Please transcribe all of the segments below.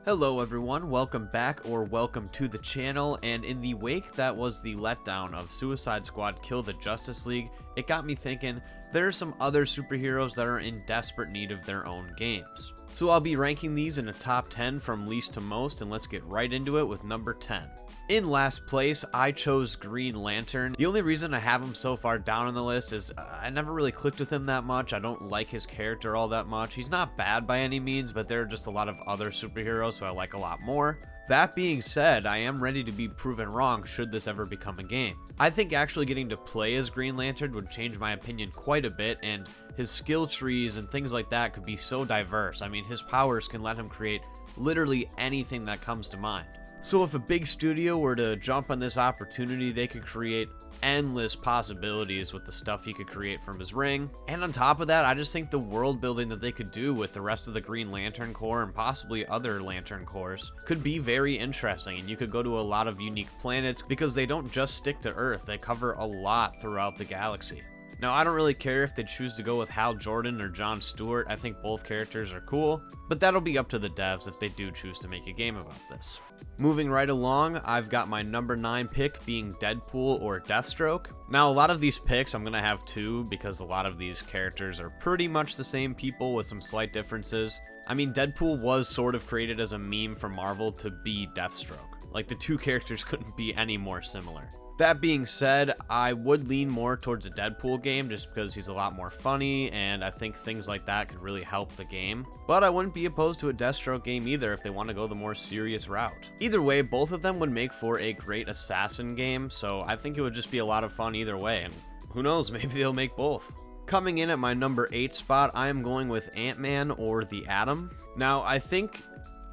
Hello everyone, welcome back or welcome to the channel, and in the wake that was the letdown of Suicide Squad Kill the Justice League, it got me thinking there are some other superheroes that are in desperate need of their own games. So I'll be ranking these in a top 10 from least to most, and let's get right into it with number 10. In last place, I chose Green Lantern. The only reason I have him so far down on the list is I never really clicked with him that much. I don't like his character all that much. He's not bad by any means, but there are just a lot of other superheroes who I like a lot more. That being said, I am ready to be proven wrong should this ever become a game. I think actually getting to play as Green Lantern would change my opinion quite a bit, and his skill trees and things like that could be so diverse. I mean, his powers can let him create literally anything that comes to mind. So if a big studio were to jump on this opportunity, they could create endless possibilities with the stuff he could create from his ring. And on top of that, I just think the world building that they could do with the rest of the Green Lantern Corps and possibly other Lantern Corps could be very interesting, and you could go to a lot of unique planets because they don't just stick to Earth, they cover a lot throughout the galaxy. Now, I don't really care if they choose to go with Hal Jordan or Jon Stewart. I think both characters are cool, but that'll be up to the devs if they do choose to make a game about this. Moving right along, I've got my number 9 pick being Deadpool or Deathstroke. Now, a lot of these picks I'm going to have two because a lot of these characters are pretty much the same people with some slight differences. I mean, Deadpool was sort of created as a meme for Marvel to be Deathstroke. Like, the two characters couldn't be any more similar. That being said, I would lean more towards a Deadpool game just because he's a lot more funny, and I think things like that could really help the game. But I wouldn't be opposed to a Deathstroke game either if they want to go the more serious route. Either way, both of them would make for a great assassin game, so I think it would just be a lot of fun either way, and who knows, maybe they'll make both. Coming in at my number 8 spot, I am going with Ant-Man or the Atom. Now, I think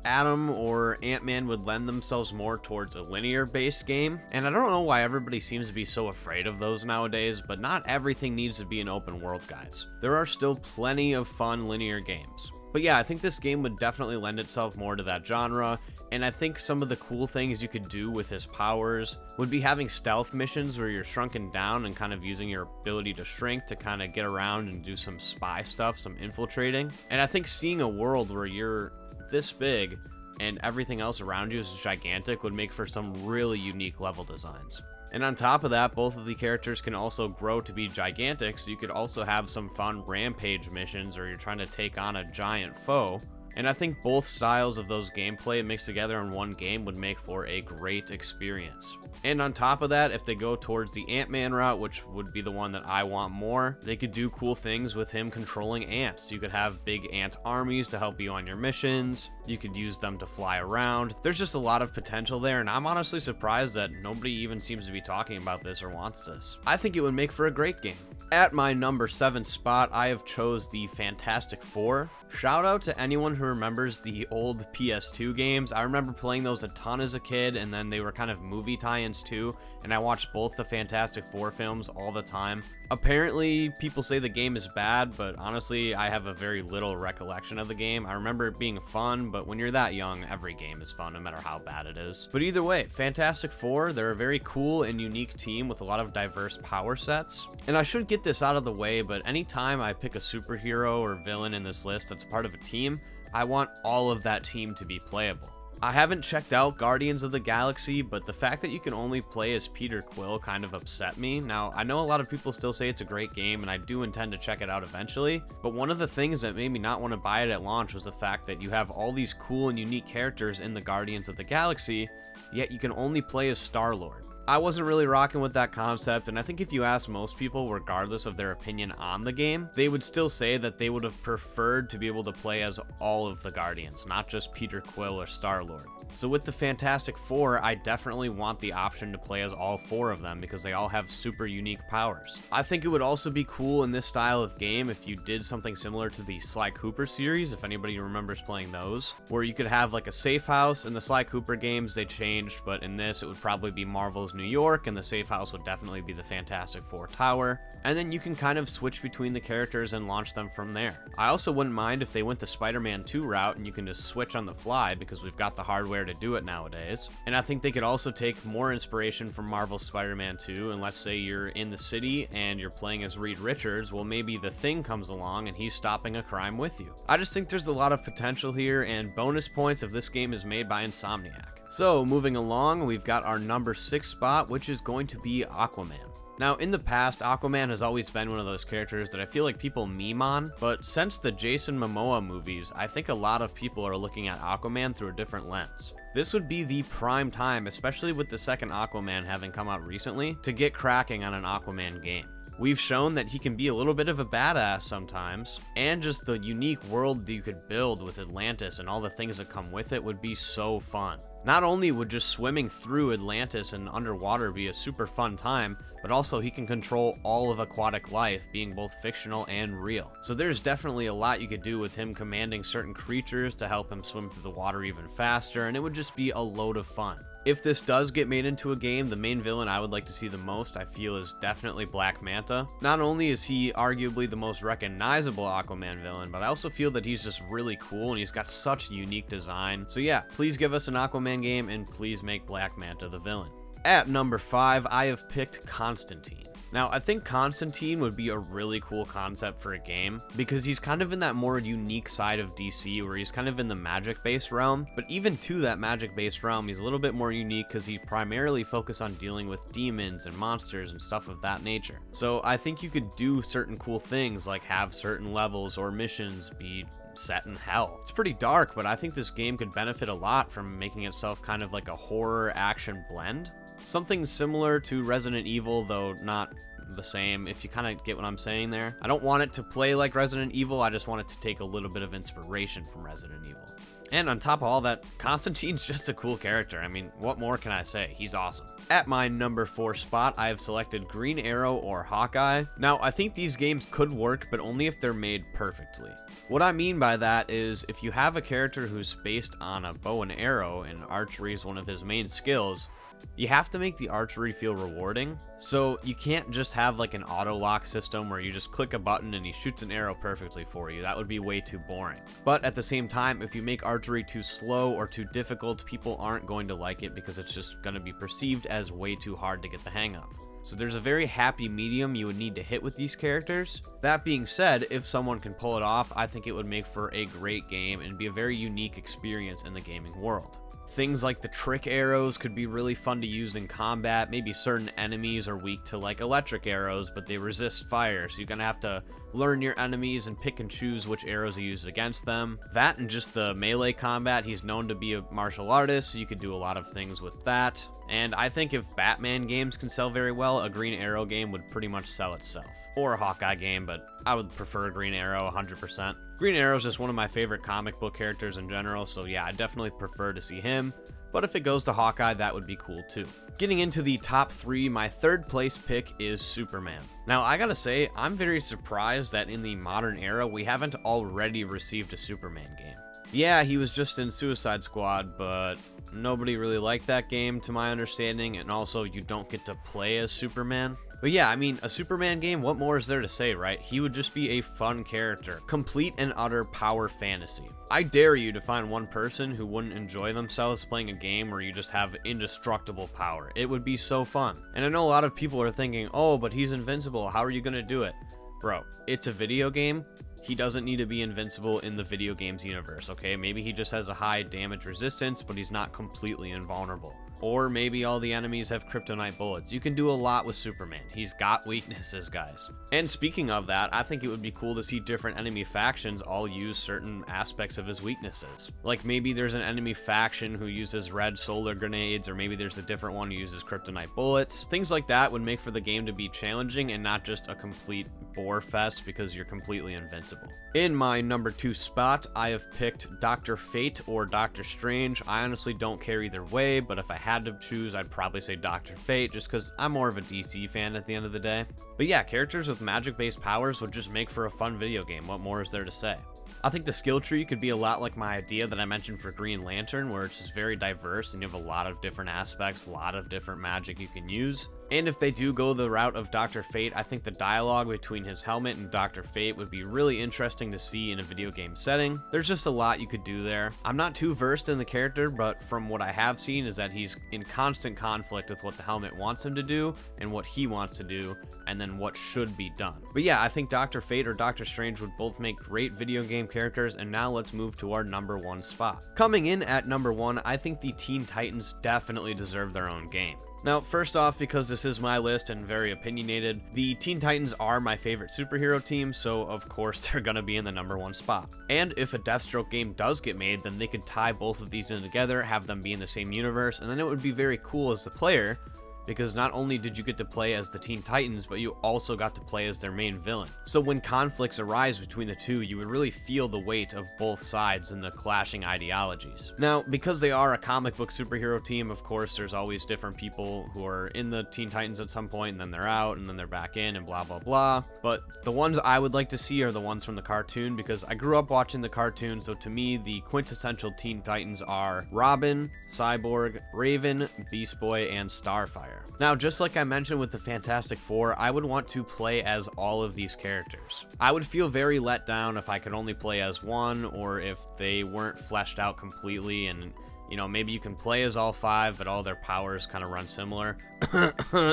Atom or Ant-Man would lend themselves more towards a linear-based game, and I don't know why everybody seems to be so afraid of those nowadays, but not everything needs to be an open world, guys. There are still plenty of fun linear games. But yeah, I think this game would definitely lend itself more to that genre, and I think some of the cool things you could do with his powers would be having stealth missions where you're shrunken down and kind of using your ability to shrink to kind of get around and do some spy stuff, some infiltrating. And I think seeing a world where you're this big and everything else around you is gigantic would make for some really unique level designs. And on top of that, both of the characters can also grow to be gigantic, so you could also have some fun rampage missions or you're trying to take on a giant foe. And I think both styles of those gameplay mixed together in one game would make for a great experience. And on top of that, if they go towards the Ant-Man route, which would be the one that I want more, they could do cool things with him controlling ants. You could have big ant armies to help you on your missions. You could use them to fly around. There's just a lot of potential there, and I'm honestly surprised that nobody even seems to be talking about this or wants this. I think it would make for a great game. At my number 7 spot, I have chose the Fantastic Four. Shout out to anyone who remembers the old PS2 games. I remember playing those a ton as a kid, and then they were kind of movie tie-ins too, and I watched both the Fantastic Four films all the time. Apparently, people say the game is bad, but honestly, I have a very little recollection of the game. I remember it being fun, but when you're that young, every game is fun, no matter how bad it is. But either way, Fantastic Four, they're a very cool and unique team with a lot of diverse power sets. And I should get this out of the way, but anytime I pick a superhero or villain in this list that's part of a team, I want all of that team to be playable. I haven't checked out Guardians of the Galaxy, but the fact that you can only play as Peter Quill kind of upset me. Now, I know a lot of people still say it's a great game, and I do intend to check it out eventually, but one of the things that made me not want to buy it at launch was the fact that you have all these cool and unique characters in the Guardians of the Galaxy, yet you can only play as Star-Lord. I wasn't really rocking with that concept, and I think if you ask most people, regardless of their opinion on the game, they would still say that they would have preferred to be able to play as all of the Guardians, not just Peter Quill or Star-Lord. So with the Fantastic Four, I definitely want the option to play as all 4 of them because they all have super unique powers. I think it would also be cool in this style of game if you did something similar to the Sly Cooper series, if anybody remembers playing those, where you could have like a safe house. In the Sly Cooper games, they changed, but in this, it would probably be Marvel's New York, and the safe house would definitely be the Fantastic Four Tower. And then you can kind of switch between the characters and launch them from there. I also wouldn't mind if they went the Spider-Man 2 route and you can just switch on the fly because we've got the hardware to do it nowadays. And I think they could also take more inspiration from Marvel's Spider-Man 2, and let's say you're in the city and you're playing as Reed Richards, well, maybe the Thing comes along and he's stopping a crime with you. I just think there's a lot of potential here, and bonus points if this game is made by Insomniac. So moving along, we've got our number 6 spot, which is going to be Aquaman. Now, in the past, Aquaman has always been one of those characters that I feel like people meme on, but since the Jason Momoa movies, I think a lot of people are looking at Aquaman through a different lens. This would be the prime time, especially with the second Aquaman having come out recently, to get cracking on an Aquaman game. We've shown that he can be a little bit of a badass sometimes, and just the unique world that you could build with Atlantis and all the things that come with it would be so fun. Not only would just swimming through Atlantis and underwater be a super fun time, but also he can control all of aquatic life, being both fictional and real. So there's definitely a lot you could do with him commanding certain creatures to help him swim through the water even faster, and it would just be a load of fun. If this does get made into a game, the main villain I would like to see the most, I feel, is definitely Black Manta. Not only is he arguably the most recognizable Aquaman villain, but I also feel that he's just really cool and he's got such unique design. So yeah, please give us an Aquaman game and please make Black Manta the villain. At number 5, I have picked Constantine. Now, I think Constantine would be a really cool concept for a game because he's kind of in that more unique side of DC where he's kind of in the magic-based realm, but even to that magic-based realm, he's a little bit more unique because he primarily focuses on dealing with demons and monsters and stuff of that nature. So I think you could do certain cool things like have certain levels or missions be set in hell. It's pretty dark, but I think this game could benefit a lot from making itself kind of like a horror action blend. Something similar to Resident Evil, though not the same, if you kind of get what I'm saying there. I don't want it to play like Resident Evil, I just want it to take a little bit of inspiration from Resident Evil. And on top of all that, Constantine's just a cool character. I mean, what more can I say? He's awesome. At my number 4 spot, I have selected Green Arrow or Hawkeye. Now, I think these games could work, but only if they're made perfectly. What I mean by that is, if you have a character who's based on a bow and arrow, and archery is one of his main skills, you have to make the archery feel rewarding. So you can't just have like an auto lock system where you just click a button and he shoots an arrow perfectly for you. That would be way too boring. But at the same time, if you make archery too slow or too difficult, people aren't going to like it because it's just going to be perceived as way too hard to get the hang of. So there's a very happy medium you would need to hit with these characters. That being said, if someone can pull it off, I think it would make for a great game and be a very unique experience in the gaming world. Things like the trick arrows could be really fun to use in combat. Maybe certain enemies are weak to like electric arrows, but they resist fire, so you're gonna have to learn your enemies and pick and choose which arrows you use against them. That and just the melee combat, he's known to be a martial artist, so you could do a lot of things with that. And I think if Batman games can sell very well, a Green Arrow game would pretty much sell itself. Or a Hawkeye game, but I would prefer Green Arrow 100%. Green Arrow is just one of my favorite comic book characters in general, so yeah, I definitely prefer to see him. But if it goes to Hawkeye, that would be cool too. Getting into the top 3, my 3rd place pick is Superman. Now, I gotta say, I'm very surprised that in the modern era, we haven't already received a Superman game. Yeah, he was just in Suicide Squad, but nobody really liked that game to my understanding, and also you don't get to play as Superman. But yeah, I mean, a Superman game, what more is there to say, right? He would just be a fun character. Complete and utter power fantasy. I dare you to find one person who wouldn't enjoy themselves playing a game where you just have indestructible power. It would be so fun. And I know a lot of people are thinking, oh, but he's invincible. How are you gonna do it? Bro, it's a video game. He doesn't need to be invincible in the video games universe, okay? Maybe he just has a high damage resistance, but he's not completely invulnerable. Or maybe all the enemies have kryptonite bullets. You can do a lot with Superman. He's got weaknesses, guys. And speaking of that, I think it would be cool to see different enemy factions all use certain aspects of his weaknesses. Like maybe there's an enemy faction who uses red solar grenades, or maybe there's a different one who uses kryptonite bullets. Things like that would make for the game to be challenging and not just a complete bore fest because you're completely invincible. In my number 2 spot, I have picked Dr. Fate or Doctor Strange. I honestly don't care either way, but if I had to choose, I'd probably say Dr. Fate just because I'm more of a DC fan at the end of the day. But yeah, characters with magic-based powers would just make for a fun video game. What more is there to say? I think the skill tree could be a lot like my idea that I mentioned for Green Lantern, where it's just very diverse and you have a lot of different aspects, a lot of different magic you can use. And if they do go the route of Dr. Fate, I think the dialogue between his helmet and Dr. Fate would be really interesting to see in a video game setting. There's just a lot you could do there. I'm not too versed in the character, but from what I have seen is that he's in constant conflict with what the helmet wants him to do and what he wants to do, and then what should be done. But yeah, I think Dr. Fate or Doctor Strange would both make great video game characters, and now let's move to our number 1 spot. Coming in at number 1, I think the Teen Titans definitely deserve their own game. Now, first off, because this is my list and very opinionated, the Teen Titans are my favorite superhero team, so of course they're gonna be in the number 1 spot. And if a Deathstroke game does get made, then they could tie both of these in together, have them be in the same universe, and then it would be very cool as the player, because not only did you get to play as the Teen Titans, but you also got to play as their main villain. So when conflicts arise between the two, you would really feel the weight of both sides and the clashing ideologies. Now, because they are a comic book superhero team, of course, there's always different people who are in the Teen Titans at some point, and then they're out, and then they're back in, and blah, blah, blah. But the ones I would like to see are the ones from the cartoon, because I grew up watching the cartoon, so to me, the quintessential Teen Titans are Robin, Cyborg, Raven, Beast Boy, and Starfire. Now, just like I mentioned with the Fantastic Four, I would want to play as all of these characters. I would feel very let down if I could only play as one, or if they weren't fleshed out completely, and you know, maybe you can play as all 5, but all their powers kind of run similar.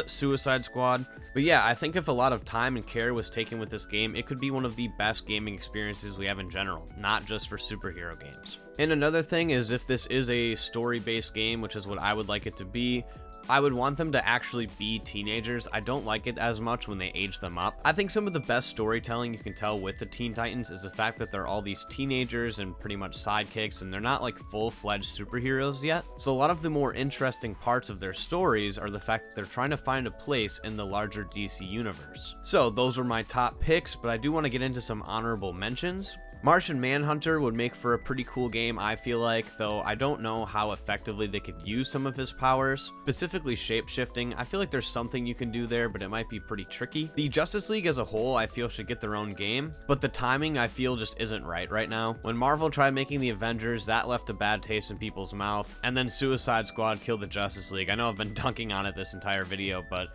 Suicide Squad. But yeah, I think if a lot of time and care was taken with this game, it could be one of the best gaming experiences we have in general, not just for superhero games. And another thing is, if this is a story-based game, which is what I would like it to be, I would want them to actually be teenagers. I don't like it as much when they age them up. I think some of the best storytelling you can tell with the Teen Titans is the fact that they're all these teenagers and pretty much sidekicks, and they're not like full-fledged superheroes yet. So a lot of the more interesting parts of their stories are the fact that they're trying to find a place in the larger DC universe. So those were my top picks, but I do want to get into some honorable mentions. Martian Manhunter would make for a pretty cool game, I feel like, though I don't know how effectively they could use some of his powers. Specifically shape-shifting, I feel like there's something you can do there, but it might be pretty tricky. The Justice League as a whole, I feel, should get their own game, but the timing, I feel, just isn't right now. When Marvel tried making the Avengers, that left a bad taste in people's mouth, and then Suicide Squad killed the Justice League. I know I've been dunking on it this entire video, but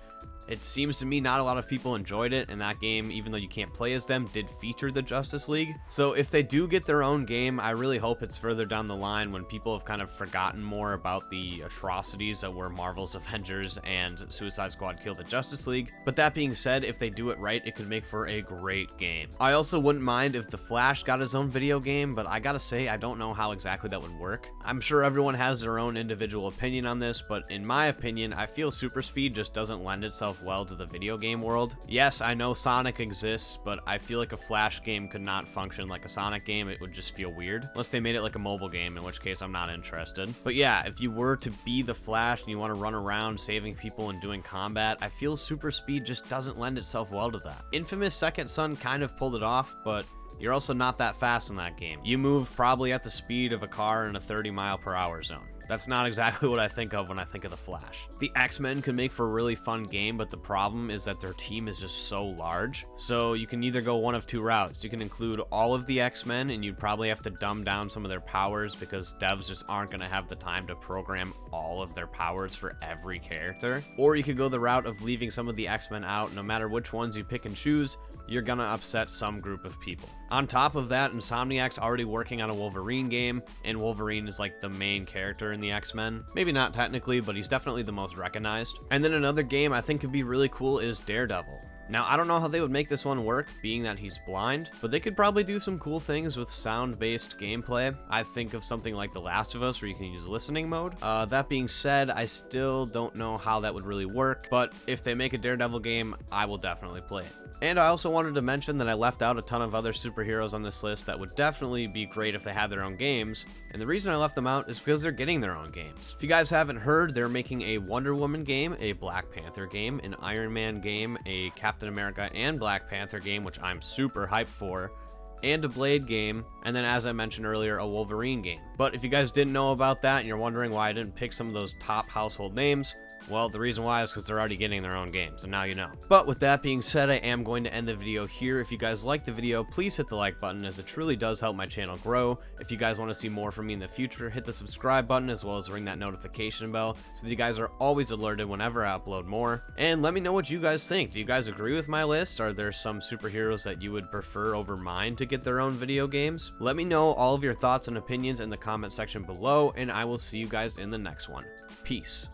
it seems to me not a lot of people enjoyed it, and that game, even though you can't play as them, did feature the Justice League. So if they do get their own game, I really hope it's further down the line when people have kind of forgotten more about the atrocities that were Marvel's Avengers and Suicide Squad Kill the Justice League. But that being said, if they do it right, it could make for a great game. I also wouldn't mind if The Flash got his own video game, but I gotta say, I don't know how exactly that would work. I'm sure everyone has their own individual opinion on this, but in my opinion, I feel super speed just doesn't lend itself well to the video game world. Yes, I know Sonic exists, but I feel like a Flash game could not function like a Sonic game. It would just feel weird, unless they made it like a mobile game, in which case I'm not interested. But yeah, if you were to be the Flash and you want to run around saving people and doing combat, I feel super speed just doesn't lend itself well to that. Infamous Second Son kind of pulled it off, but you're also not that fast in that game. You move probably at the speed of a car in a 30-mile-per-hour zone. That's not exactly what I think of when I think of the Flash. The X-Men can make for a really fun game, but the problem is that their team is just so large. So you can either go one of two routes. You can include all of the X-Men, and you'd probably have to dumb down some of their powers because devs just aren't going to have the time to program all of their powers for every character. Or you could go the route of leaving some of the X-Men out. No matter which ones you pick and choose, you're gonna upset some group of people. On top of that, Insomniac's already working on a Wolverine game, and Wolverine is like the main character in the X-Men. Maybe not technically, but he's definitely the most recognized. And then another game I think could be really cool is Daredevil. Now, I don't know how they would make this one work, being that he's blind, but they could probably do some cool things with sound-based gameplay. I think of something like The Last of Us, where you can use listening mode. That being said, I still don't know how that would really work, but if they make a Daredevil game, I will definitely play it. And I also wanted to mention that I left out a ton of other superheroes on this list that would definitely be great if they had their own games, and the reason I left them out is because they're getting their own games. If you guys haven't heard, they're making a Wonder Woman game, a Black Panther game, an Iron Man game, a Captain America and Black Panther game, which I'm super hyped for, and a Blade game, and then as I mentioned earlier, a Wolverine game. But if you guys didn't know about that and you're wondering why I didn't pick some of those top household names, Well, the reason why is because they're already getting their own games, and now you know. But with that being said, I am going to end the video here. If you guys like the video, please hit the like button, as it truly does help my channel grow. If you guys want to see more from me in the future, hit the subscribe button as well as ring that notification bell so that you guys are always alerted whenever I upload more. And let me know what you guys think. Do you guys agree with my list? Are there some superheroes that you would prefer over mine to get their own video games? Let me know all of your thoughts and opinions in the comment section below, and I will see you guys in the next one. Peace.